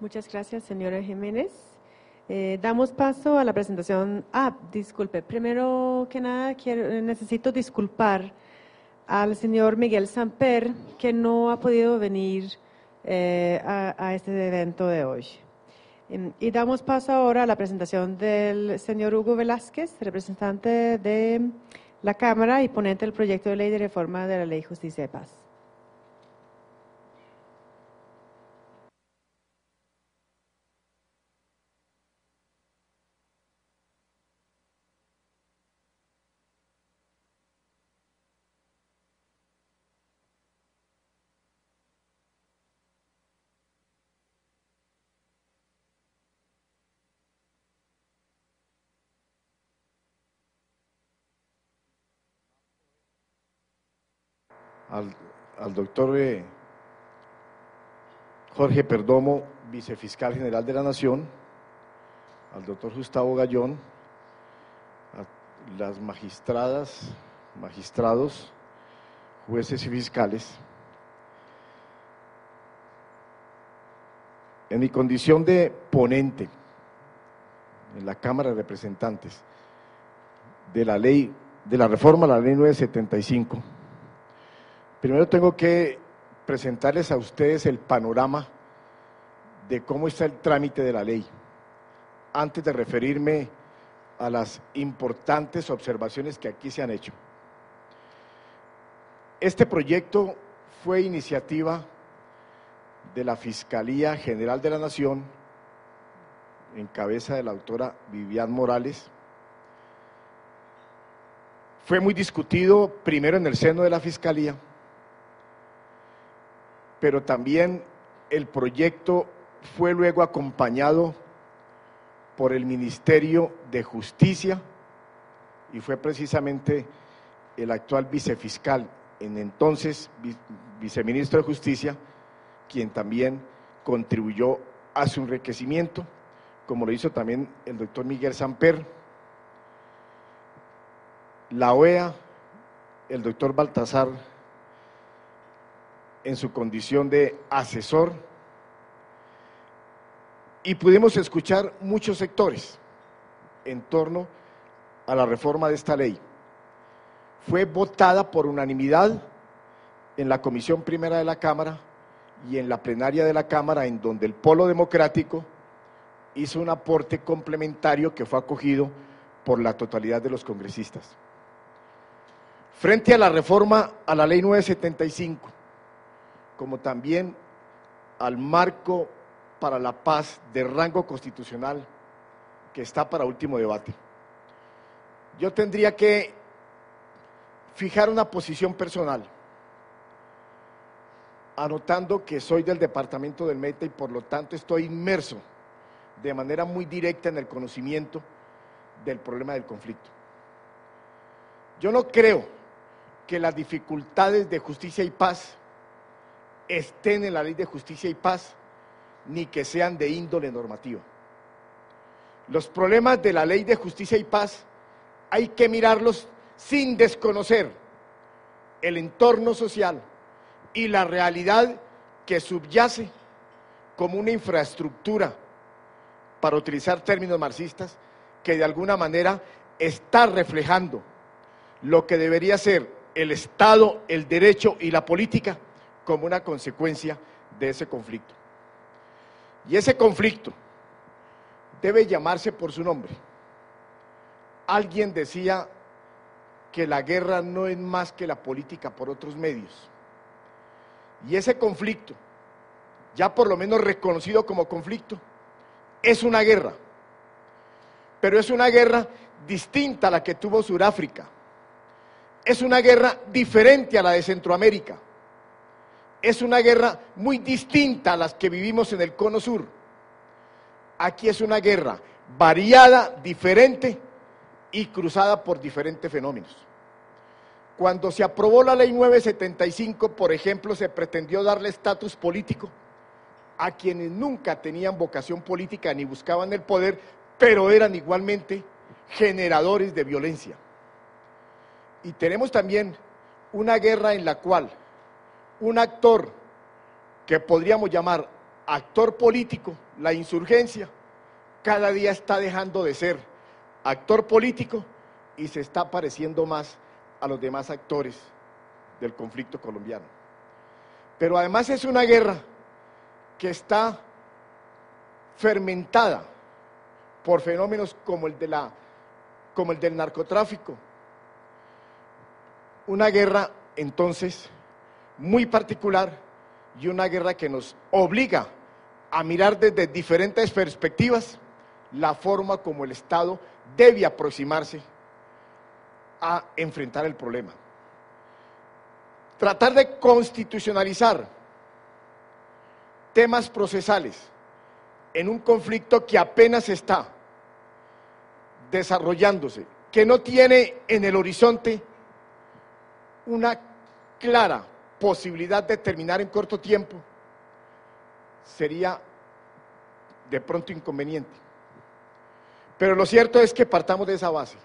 Muchas gracias, señora Jiménez. Damos paso a la presentación. Disculpe, primero que nada necesito disculpar al señor Miguel Samper, que no ha podido venir a este evento de hoy. Y damos paso ahora a la presentación del señor Hugo Velázquez, representante de la Cámara y ponente del proyecto de ley de reforma de la Ley de Justicia y Paz. Al doctor Jorge Perdomo, vicefiscal general de la Nación, al doctor Gustavo Gallón, a las magistradas, magistrados, jueces y fiscales. En mi condición de ponente en la Cámara de Representantes de la ley, de la reforma a la ley 975, primero tengo que presentarles a ustedes el panorama de cómo está el trámite de la ley, antes de referirme a las importantes observaciones que aquí se han hecho. Este proyecto fue iniciativa de la Fiscalía General de la Nación, en cabeza de la doctora Vivian Morales. Fue muy discutido primero en el seno de la Fiscalía, pero también el proyecto fue luego acompañado por el Ministerio de Justicia y fue precisamente el actual vicefiscal, en entonces viceministro de Justicia, quien también contribuyó a su enriquecimiento, como lo hizo también el doctor Miguel Samper, la OEA, el doctor Baltasar, en su condición de asesor, y pudimos escuchar muchos sectores en torno a la reforma de esta ley. Fue votada por unanimidad en la Comisión Primera de la Cámara y en la plenaria de la Cámara, en donde el Polo Democrático hizo un aporte complementario que fue acogido por la totalidad de los congresistas. Frente a la reforma a la ley 975, como también al marco para la paz de rango constitucional que está para último debate, yo tendría que fijar una posición personal, anotando que soy del departamento del Meta y por lo tanto estoy inmerso de manera muy directa en el conocimiento del problema del conflicto. Yo no creo que las dificultades de justicia y paz estén en la ley de justicia y paz, ni que sean de índole normativa. Los problemas de la ley de justicia y paz hay que mirarlos sin desconocer el entorno social y la realidad que subyace como una infraestructura, para utilizar términos marxistas, que de alguna manera está reflejando lo que debería ser el Estado, el derecho y la política como una consecuencia de ese conflicto. Y ese conflicto debe llamarse por su nombre. Alguien decía que la guerra no es más que la política por otros medios. Y ese conflicto, ya por lo menos reconocido como conflicto, es una guerra, pero es una guerra distinta a la que tuvo Sudáfrica, es una guerra diferente a la de Centroamérica, es una guerra muy distinta a las que vivimos en el Cono Sur. Aquí es una guerra variada, diferente y cruzada por diferentes fenómenos. Cuando se aprobó la ley 975, por ejemplo, se pretendió darle estatus político a quienes nunca tenían vocación política ni buscaban el poder, pero eran igualmente generadores de violencia. Y tenemos también una guerra en la cual un actor que podríamos llamar actor político, la insurgencia, cada día está dejando de ser actor político y se está pareciendo más a los demás actores del conflicto colombiano. Pero además es una guerra que está fermentada por fenómenos como el del narcotráfico. Una guerra, entonces, muy particular y una guerra que nos obliga a mirar desde diferentes perspectivas la forma como el Estado debe aproximarse a enfrentar el problema. Tratar de constitucionalizar temas procesales en un conflicto que apenas está desarrollándose, que no tiene en el horizonte una clara posibilidad de terminar en corto tiempo, sería de pronto inconveniente. Pero lo cierto es que partamos de esa base.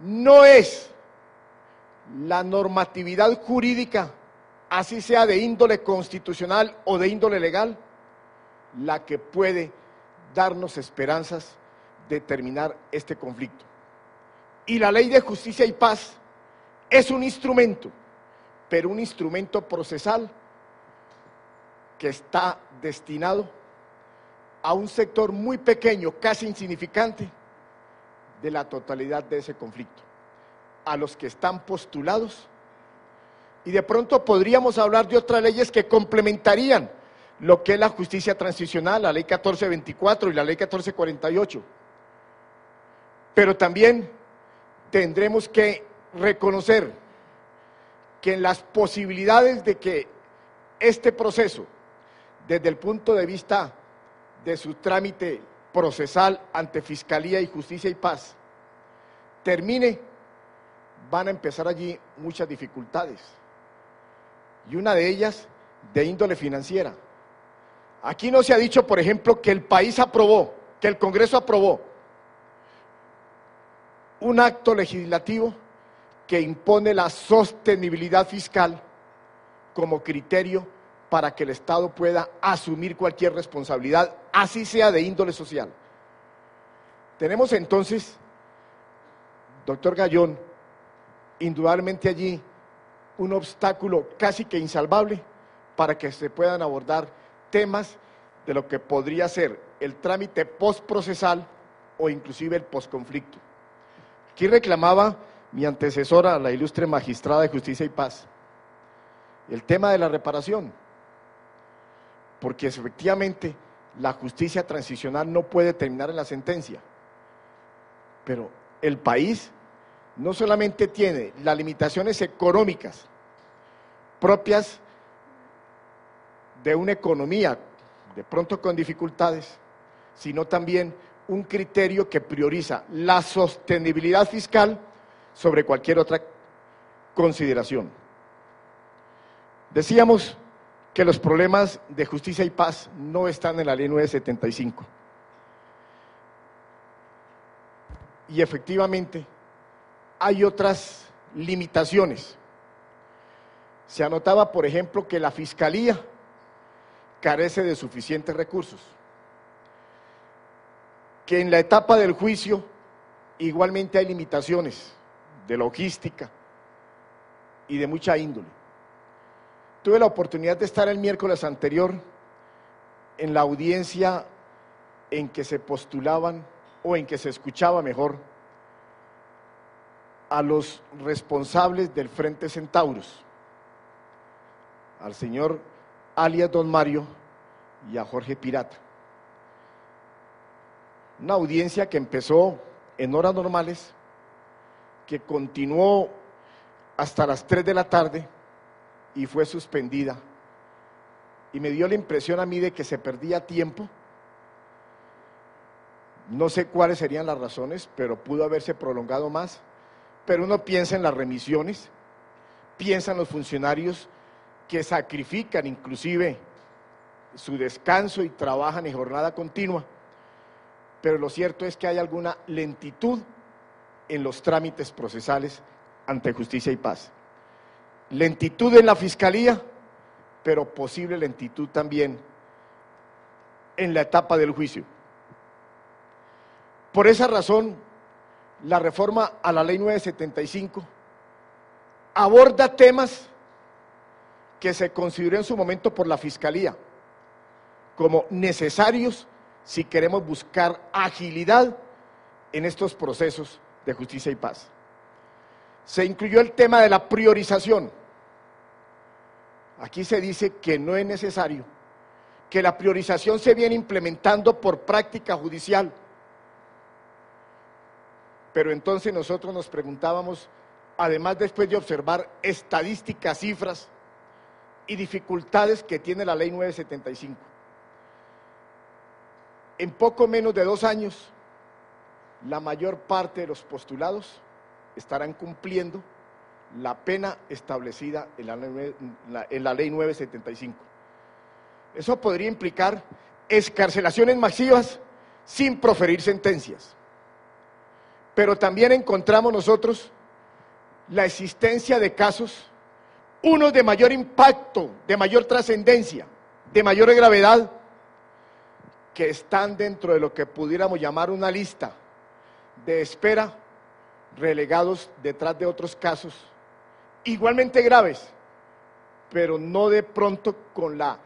No es la normatividad jurídica, así sea de índole constitucional o de índole legal, la que puede darnos esperanzas de terminar este conflicto. Y la Ley de Justicia y Paz es un instrumento, pero un instrumento procesal que está destinado a un sector muy pequeño, casi insignificante, de la totalidad de ese conflicto, a los que están postulados. Y de pronto podríamos hablar de otras leyes que complementarían lo que es la justicia transicional, la Ley 1424 y la Ley 1448. Pero también tendremos que reconocer que en las posibilidades de que este proceso, desde el punto de vista de su trámite procesal ante Fiscalía y Justicia y Paz, termine, van a empezar allí muchas dificultades. Y una de ellas de índole financiera. Aquí no se ha dicho, por ejemplo, que el país aprobó, que el Congreso aprobó un acto legislativo que impone la sostenibilidad fiscal como criterio para que el Estado pueda asumir cualquier responsabilidad, así sea de índole social. Tenemos entonces, doctor Gayón, indudablemente allí un obstáculo casi que insalvable para que se puedan abordar temas de lo que podría ser el trámite postprocesal o inclusive el posconflicto. Aquí reclamaba mi antecesora, la ilustre magistrada de Justicia y Paz, el tema de la reparación, porque efectivamente la justicia transicional no puede terminar en la sentencia, pero el país no solamente tiene las limitaciones económicas propias de una economía de pronto con dificultades, sino también un criterio que prioriza la sostenibilidad fiscal sobre cualquier otra consideración. Decíamos que los problemas de justicia y paz no están en la ley 975. Y efectivamente hay otras limitaciones. Se anotaba, por ejemplo, que la Fiscalía carece de suficientes recursos, que en la etapa del juicio igualmente hay limitaciones de logística y de mucha índole. Tuve la oportunidad de estar el miércoles anterior en la audiencia en que se postulaban, o en que se escuchaba mejor, a los responsables del Frente Centauros, al señor alias Don Mario y a Jorge Pirata. Una audiencia que empezó en horas normales, que continuó hasta las 3 de la tarde y fue suspendida. Y me dio la impresión a mí de que se perdía tiempo. No sé cuáles serían las razones, pero pudo haberse prolongado más. Pero uno piensa en las remisiones, piensa en los funcionarios que sacrifican inclusive su descanso y trabajan en jornada continua, pero lo cierto es que hay alguna lentitud en los trámites procesales ante Justicia y Paz. Lentitud en la Fiscalía, pero posible lentitud también en la etapa del juicio. Por esa razón, la reforma a la Ley 975 aborda temas que se consideró en su momento por la Fiscalía como necesarios si queremos buscar agilidad en estos procesos de justicia y paz. Se incluyó el tema de la priorización. Aquí se dice que no es necesario, que la priorización se viene implementando por práctica judicial. Pero entonces nosotros nos preguntábamos, además después de observar estadísticas, cifras y dificultades que tiene la Ley 975, en poco menos de 2 años, la mayor parte de los postulados estarán cumpliendo la pena establecida en la Ley 975. Eso podría implicar excarcelaciones masivas sin proferir sentencias. Pero también encontramos nosotros la existencia de casos, unos de mayor impacto, de mayor trascendencia, de mayor gravedad, que están dentro de lo que pudiéramos llamar una lista de espera, relegados detrás de otros casos igualmente graves, pero no de pronto con la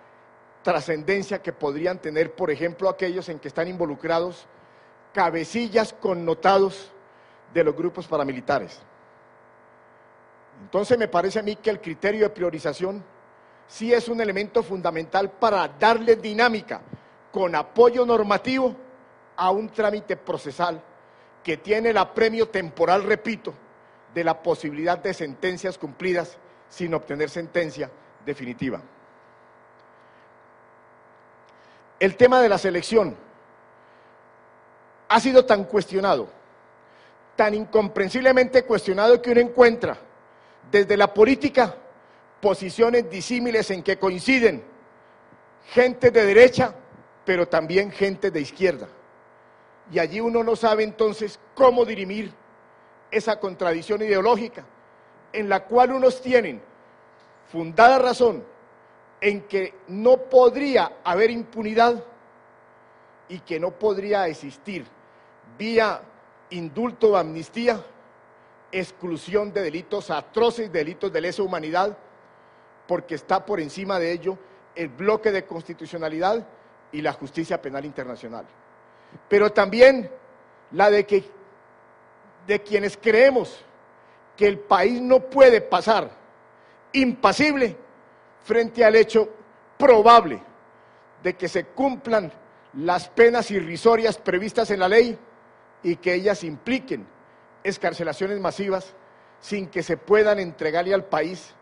trascendencia que podrían tener, por ejemplo, aquellos en que están involucrados cabecillas connotados de los grupos paramilitares. Entonces me parece a mí que el criterio de priorización sí es un elemento fundamental para darle dinámica con apoyo normativo a un trámite procesal que tiene el apremio temporal, repito, de la posibilidad de sentencias cumplidas sin obtener sentencia definitiva. El tema de la selección ha sido tan cuestionado, tan incomprensiblemente cuestionado, que uno encuentra desde la política posiciones disímiles en que coinciden gente de derecha, pero también gente de izquierda. Y allí uno no sabe entonces cómo dirimir esa contradicción ideológica, en la cual unos tienen fundada razón en que no podría haber impunidad y que no podría existir vía indulto o amnistía exclusión de delitos atroces, delitos de lesa humanidad, porque está por encima de ello el bloque de constitucionalidad y la justicia penal internacional. Pero también la de quienes creemos que el país no puede pasar impasible frente al hecho probable de que se cumplan las penas irrisorias previstas en la ley y que ellas impliquen excarcelaciones masivas sin que se puedan entregarle al país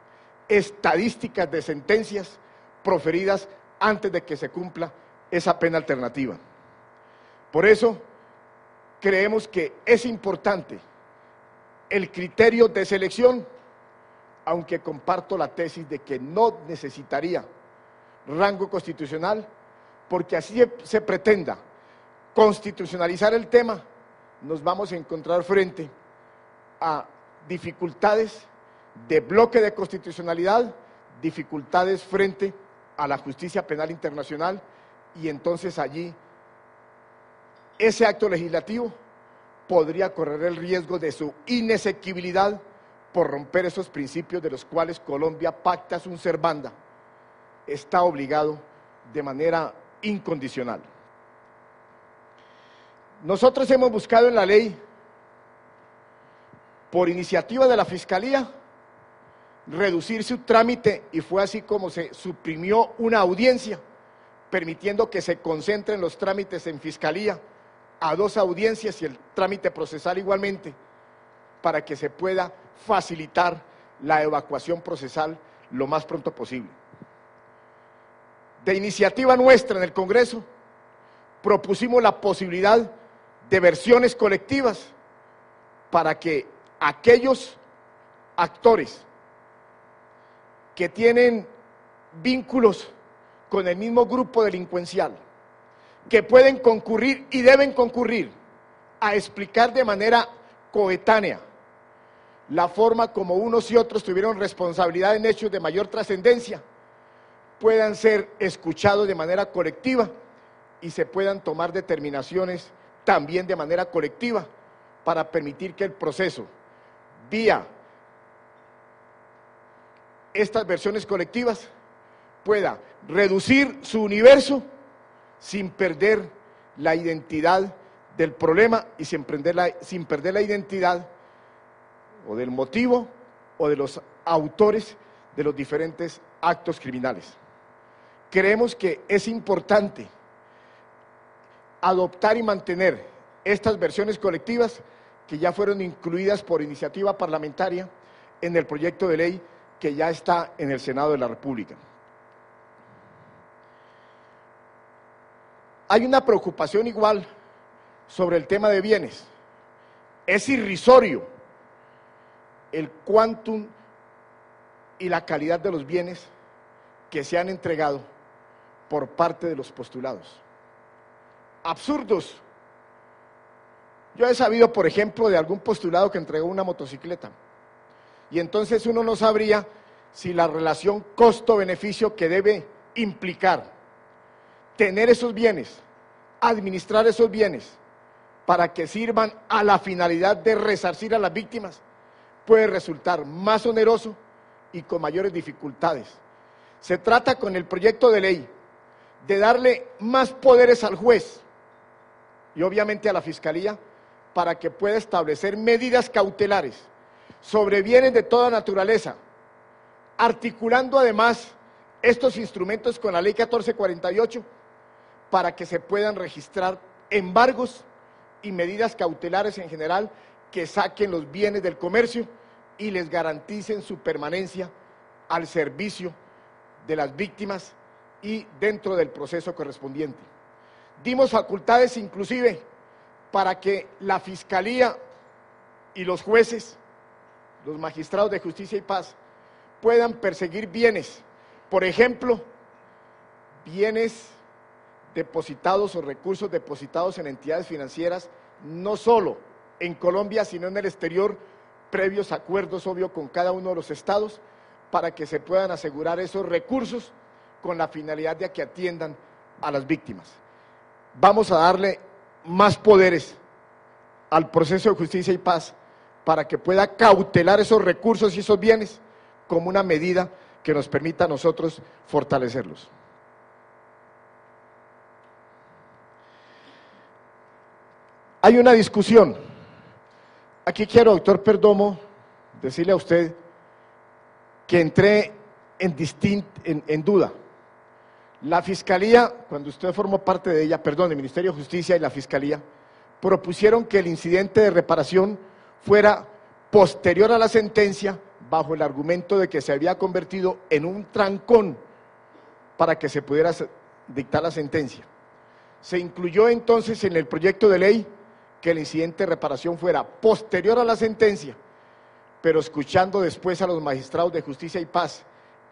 estadísticas de sentencias proferidas antes de que se cumpla esa pena alternativa. Por eso creemos que es importante el criterio de selección, aunque comparto la tesis de que no necesitaría rango constitucional, porque así se pretenda constitucionalizar el tema, nos vamos a encontrar frente a dificultades de bloque de constitucionalidad, dificultades frente a la justicia penal internacional, y entonces allí ese acto legislativo podría correr el riesgo de su inexequibilidad por romper esos principios de los cuales Colombia pacta sunt servanda, está obligado de manera incondicional. Nosotros hemos buscado en la ley, por iniciativa de la Fiscalía, reducir su trámite, y fue así como se suprimió una audiencia, permitiendo que se concentren los trámites en Fiscalía a 2 audiencias y el trámite procesal igualmente, para que se pueda facilitar la evacuación procesal lo más pronto posible. De iniciativa nuestra en el Congreso, propusimos la posibilidad de versiones colectivas para que aquellos actores que tienen vínculos con el mismo grupo delincuencial, que pueden concurrir y deben concurrir a explicar de manera coetánea la forma como unos y otros tuvieron responsabilidad en hechos de mayor trascendencia, puedan ser escuchados de manera colectiva y se puedan tomar determinaciones también de manera colectiva para permitir que el proceso, vía estas versiones colectivas, pueda reducir su universo sin perder la identidad del problema y sin perder la identidad o del motivo o de los autores de los diferentes actos criminales. Creemos que es importante adoptar y mantener estas versiones colectivas que ya fueron incluidas por iniciativa parlamentaria en el proyecto de ley que ya está en el Senado de la República. Hay una preocupación igual sobre el tema de bienes. Es irrisorio el quantum y la calidad de los bienes que se han entregado por parte de los postulados. Absurdos. Yo he sabido, por ejemplo, de algún postulado que entregó una motocicleta, y entonces uno no sabría si la relación costo-beneficio que debe implicar tener esos bienes, administrar esos bienes para que sirvan a la finalidad de resarcir a las víctimas, puede resultar más oneroso y con mayores dificultades. Se trata con el proyecto de ley de darle más poderes al juez y obviamente a la Fiscalía para que pueda establecer medidas cautelares sobre bienes de toda naturaleza, articulando además estos instrumentos con la ley 1448 para que se puedan registrar embargos y medidas cautelares en general que saquen los bienes del comercio y les garanticen su permanencia al servicio de las víctimas y dentro del proceso correspondiente. Dimos facultades inclusive para que la Fiscalía y los jueces, los magistrados de justicia y paz, puedan perseguir bienes, por ejemplo, bienes depositados o recursos depositados en entidades financieras, no solo en Colombia, sino en el exterior, previos acuerdos, obvio, con cada uno de los estados, para que se puedan asegurar esos recursos con la finalidad de que atiendan a las víctimas. Vamos a darle más poderes al proceso de justicia y paz para que pueda cautelar esos recursos y esos bienes como una medida que nos permita a nosotros fortalecerlos. Hay una discusión. Aquí quiero, doctor Perdomo, decirle a usted que entré en duda. La Fiscalía, cuando usted formó parte de ella, el Ministerio de Justicia y la Fiscalía, propusieron que el incidente de reparación fuera posterior a la sentencia, bajo el argumento de que se había convertido en un trancón para que se pudiera dictar la sentencia. Se incluyó entonces en el proyecto de ley que el incidente de reparación fuera posterior a la sentencia, pero escuchando después a los magistrados de justicia y paz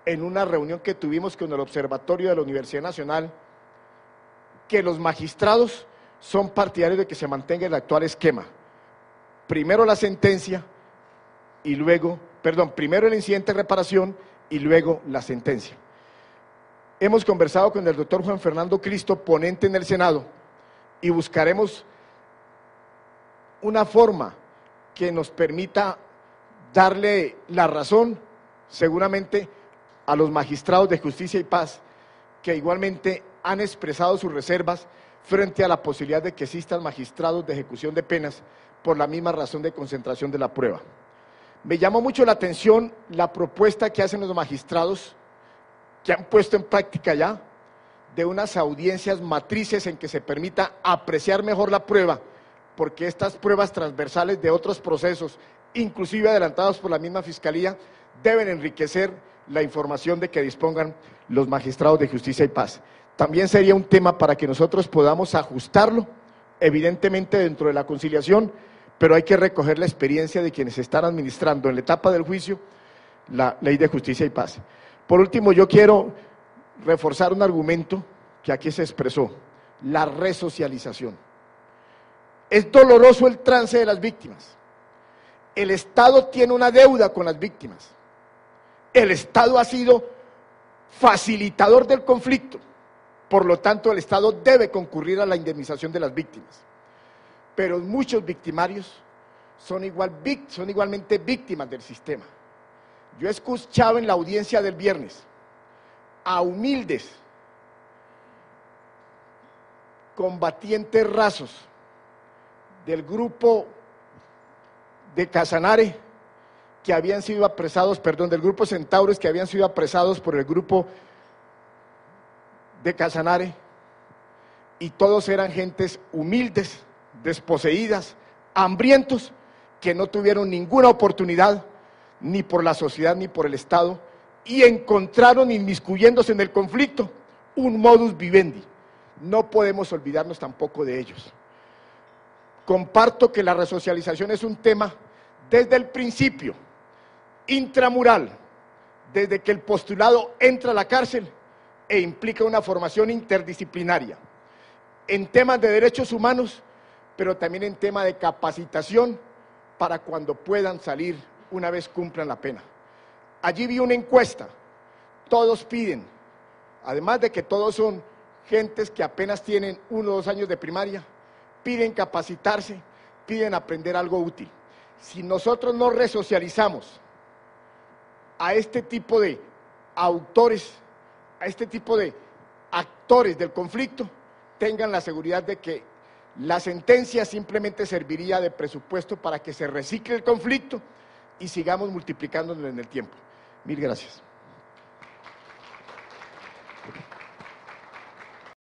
en una reunión que tuvimos con el Observatorio de la Universidad Nacional, que los magistrados son partidarios de que se mantenga el actual esquema. Primero la sentencia y luego, primero el incidente de reparación y luego la sentencia. Hemos conversado con el doctor Juan Fernando Cristo, ponente en el Senado, y buscaremos una forma que nos permita darle la razón, seguramente, a los magistrados de justicia y paz, que igualmente han expresado sus reservas frente a la posibilidad de que existan magistrados de ejecución de penas por la misma razón de concentración de la prueba. Me llamó mucho la atención la propuesta que hacen los magistrados, que han puesto en práctica ya, de unas audiencias matrices en que se permita apreciar mejor la prueba, porque estas pruebas transversales de otros procesos, inclusive adelantados por la misma Fiscalía, deben enriquecer la información de que dispongan los magistrados de justicia y paz. También sería un tema para que nosotros podamos ajustarlo, evidentemente dentro de la conciliación, pero hay que recoger la experiencia de quienes están administrando en la etapa del juicio la ley de justicia y paz. Por último, yo quiero reforzar un argumento que aquí se expresó, la resocialización. Es doloroso el trance de las víctimas. El Estado tiene una deuda con las víctimas. El Estado ha sido facilitador del conflicto. Por lo tanto, el Estado debe concurrir a la indemnización de las víctimas. Pero muchos victimarios son igualmente víctimas del sistema. Yo he escuchado en la audiencia del viernes a humildes combatientes rasos del grupo de Casanare que habían sido apresados, del grupo Centauros que habían sido apresados por el grupo de Casanare, y todos eran gentes humildes, desposeídas, hambrientos, que no tuvieron ninguna oportunidad, ni por la sociedad ni por el Estado, y encontraron, inmiscuyéndose en el conflicto, un modus vivendi. No podemos olvidarnos tampoco de ellos. Comparto que la resocialización es un tema desde el principio, intramural, desde que el postulado entra a la cárcel e implica una formación interdisciplinaria, en temas de derechos humanos, pero también en tema de capacitación para cuando puedan salir una vez cumplan la pena. Allí vi una encuesta, todos piden, además de que todos son gentes que apenas tienen 1 o 2 años de primaria, piden capacitarse, piden aprender algo útil. Si nosotros no resocializamos a este tipo de autores, a este tipo de actores del conflicto, tengan la seguridad de que la sentencia simplemente serviría de presupuesto para que se recicle el conflicto y sigamos multiplicándolo en el tiempo. Mil gracias.